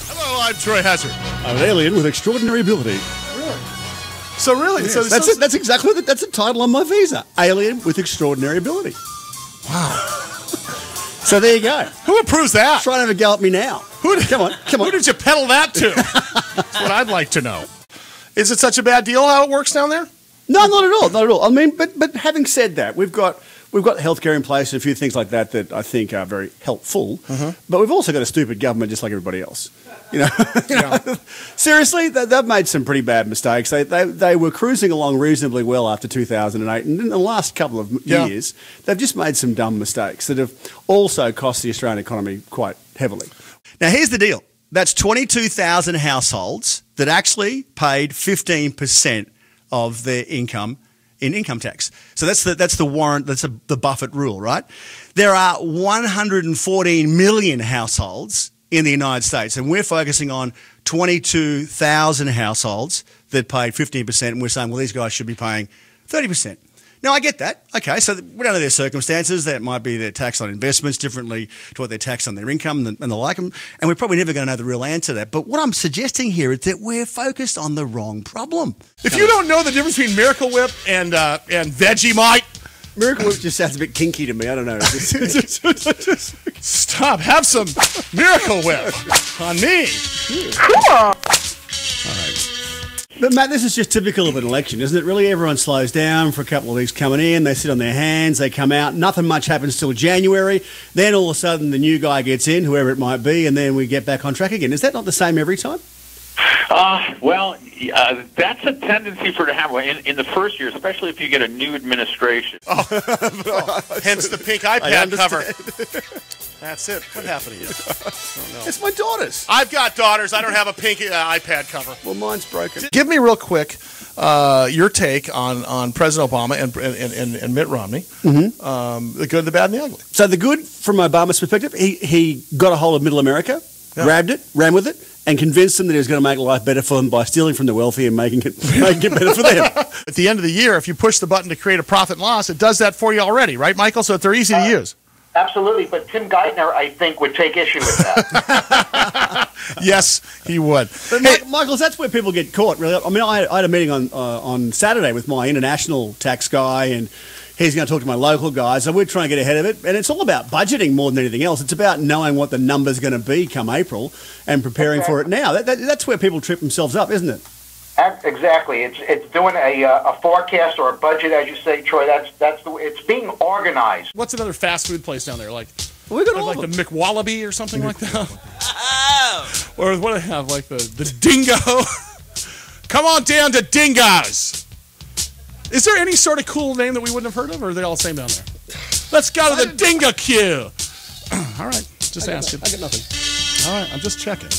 Hello, I'm Troy Hazard. I'm an alien with extraordinary ability. Really? So really? Yes. So That's it. That's exactly what that's the title on my visa. Alien with extraordinary ability. Wow. So there you go. Who approves that? Try to have a go at me now. Come on. Who did you peddle that to? That's what I'd like to know. Is it such a bad deal how it works down there? No, not at all. Not at all. I mean, but having said that, we've got healthcare in place and a few things like that that I think are very helpful. But we've also got a stupid government just like everybody else. You know, seriously, they've made some pretty bad mistakes. They were cruising along reasonably well after 2008, and in the last couple of years, they've just made some dumb mistakes that have also cost the Australian economy quite heavily. Now, here's the deal. That's 22,000 households that actually paid 15% of their income in income tax. So that's the warrant, the Buffett rule, right? There are 114 million households in the United States, and we're focusing on 22,000 households that paid 15%, and we're saying, well, these guys should be paying 30%. Now, I get that. Okay, so we don't know their circumstances. That might be their tax on investments differently to what they're taxed on their income and the like. And we're probably never going to know the real answer to that. But what I'm suggesting here is that we're focused on the wrong problem. If you don't know the difference between Miracle Whip and Vegemite, Miracle Whip just sounds a bit kinky to me. I don't know. Stop. Have some Miracle Whip on me. Cool. All right. But, Matt, this is just typical of an election, isn't it? Really, everyone slows down for a couple of weeks coming in. They sit on their hands. They come out. Nothing much happens till January. Then all of a sudden the new guy gets in, whoever it might be, and then we get back on track again. Is that not the same every time? That's a tendency for it to happen in the first year, especially if you get a new administration. Hence the pink iPad cover. That's it. What happened to you? It's my daughter's. I've got daughters. I don't have a pink iPad cover. Well, mine's broken. Give me real quick your take on President Obama and Mitt Romney, the good, the bad, and the ugly. So the good, from Obama's perspective, he got a hold of Middle America, grabbed it, ran with it, and convinced them that he was going to make life better for them by stealing from the wealthy and making it better for them. At the end of the year, if you push the button to create a profit and loss, it does that for you already, right, Michael? So they're easy to use. Absolutely, but Tim Geithner, I think, would take issue with that. Yes, he would. But Michael, that's where people get caught, really. I mean, I had a meeting on Saturday with my international tax guy, and he's going to talk to my local guys, so we're trying to get ahead of it. And it's all about budgeting more than anything else. It's about knowing what the number's going to be come April and preparing for it now. That's where people trip themselves up, isn't it? Exactly. It's doing a forecast or a budget, as you say, Troy. That's the way it's being organized. What's another fast food place down there? Like, we got all like of the McWallaby or something like that? Or what do I have? Like the Dingo? Come on down to Dingo's. Is there any sort of cool name that we wouldn't have heard of, or are they all the same down there? Let's go to the Dingo Q. All right, just asking. I got nothing. All right, I'm just checking.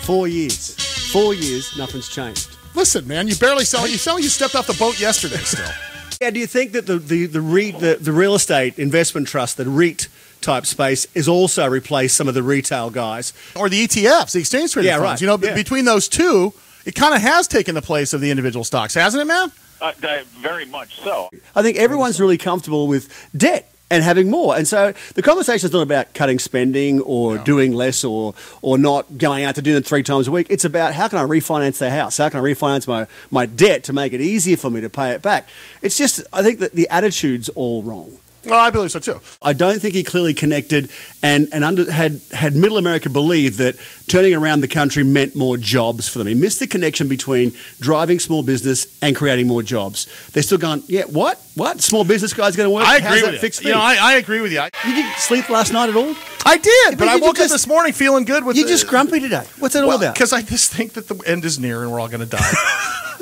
4 years. 4 years, nothing's changed. Listen, man, you barely sell it. You sound like you stepped off the boat yesterday still. Yeah, do you think that the real estate investment trust, the REIT type space, is also replaced some of the retail guys? Or the ETFs, the exchange traded funds. Right. You know, between those two, it kind of has taken the place of the individual stocks, hasn't it, man? Very much so. I think everyone's really comfortable with debt and having more. And so the conversation is not about cutting spending or doing less or not going out to dinner 3 times a week. It's about how can I refinance the house? How can I refinance my debt to make it easier for me to pay it back? It's just, I think that the attitude's all wrong. Well, I believe so too. I don't think he clearly connected and had Middle America believe that turning around the country meant more jobs for them. He missed the connection between driving small business and creating more jobs. They're still going, yeah, what? Small business guy's going to work? I agree with you. Fix You know, I agree with you. You didn't sleep last night at all? I did, but I you woke up this morning feeling good. You're just grumpy today. What's that all about? Because I just think that the end is near and we're all going to die.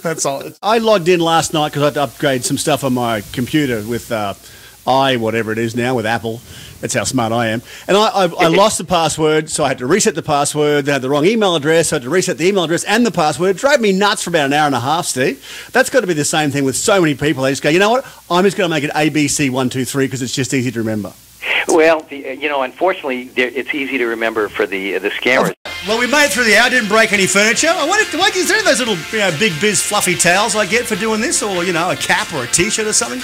That's all. I logged in last night because I had to upgrade some stuff on my computer with whatever it is now with Apple. That's how smart I am. And I lost the password, so I had to reset the password. Then I had the wrong email address, so I had to reset the email address and the password. It drove me nuts for about an hour and a half, Steve. That's got to be the same thing with so many people. They just go, you know what? I'm just going to make it ABC123 because it's just easy to remember. Well, unfortunately, it's easy to remember for the scammers. Well, we made it through the hour, didn't break any furniture. I wondered, is there those little big biz fluffy towels I get for doing this, or, a cap or a T-shirt or something?